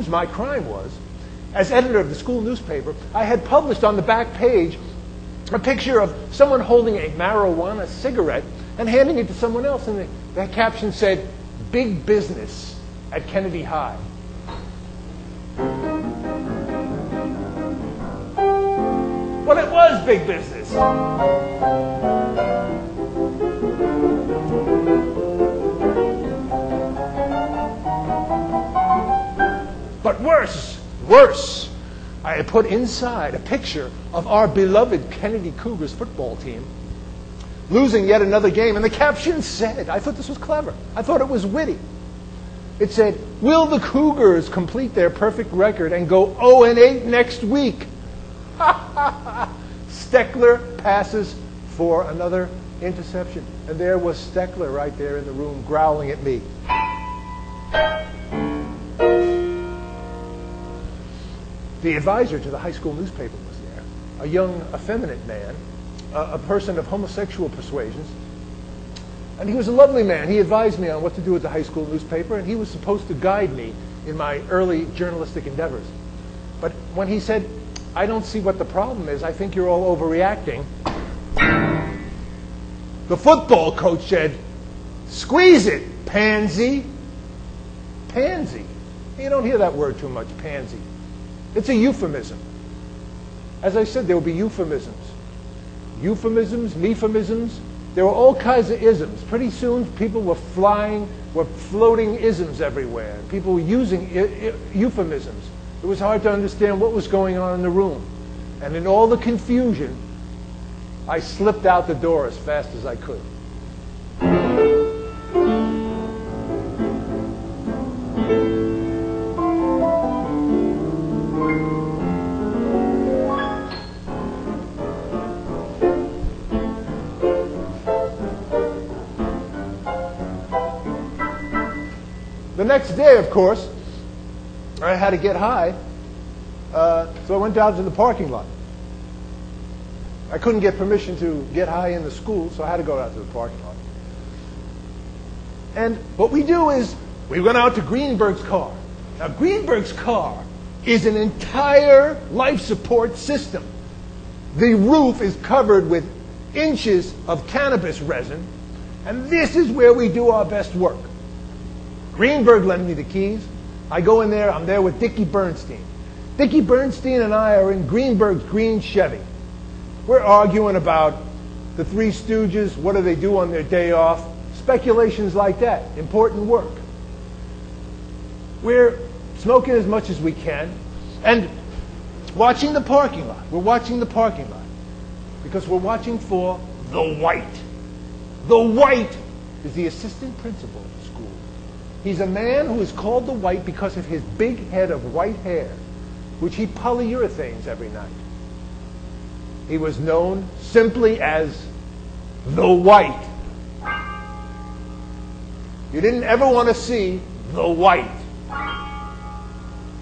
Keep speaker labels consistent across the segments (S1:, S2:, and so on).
S1: strange my crime was, as editor of the school newspaper, I had published on the back page a picture of someone holding a marijuana cigarette and handing it to someone else, and the caption said, "Big business at Kennedy High." Well, it was big business. But worse, I had put inside a picture of our beloved Kennedy Cougars football team losing yet another game, and the caption said, I thought this was clever, I thought it was witty. It said, "Will the Cougars complete their perfect record and go 0-8 next week?" Steckler passes for another interception. And there was Steckler right there in the room growling at me. The advisor to the high school newspaper was there, a young, effeminate man, a person of homosexual persuasions. And he was a lovely man. He advised me on what to do with the high school newspaper, and he was supposed to guide me in my early journalistic endeavors. But when he said, "I don't see what the problem is, I think you're all overreacting," the football coach said, "Squeeze it, pansy." Pansy. You don't hear that word too much, pansy. It's a euphemism. As I said, there will be euphemisms. Euphemisms, euphemisms. There were all kinds of isms. Pretty soon, people were floating isms everywhere. People were using euphemisms. It was hard to understand what was going on in the room. And in all the confusion, I slipped out the door as fast as I could. The next day, of course, I had to get high, so I went down to the parking lot. I couldn't get permission to get high in the school, so I had to go out to the parking lot. And what we do is, we went out to Greenberg's car. Now, Greenberg's car is an entire life support system. The roof is covered with inches of cannabis resin, and this is where we do our best work. Greenberg lent me the keys. I go in there, I'm there with Dickie Bernstein. Dickie Bernstein and I are in Greenberg's green Chevy. We're arguing about the Three Stooges, what do they do on their day off, speculations like that, important work. We're smoking as much as we can and watching the parking lot. We're watching the parking lot because we're watching for the White. The White is the assistant principal of the school. He's a man who is called the White because of his big head of white hair, which he polyurethanes every night. He was known simply as the White. You didn't ever want to see the White.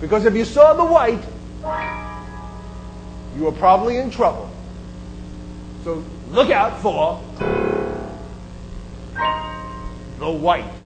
S1: Because if you saw the White, you were probably in trouble. So look out for the White.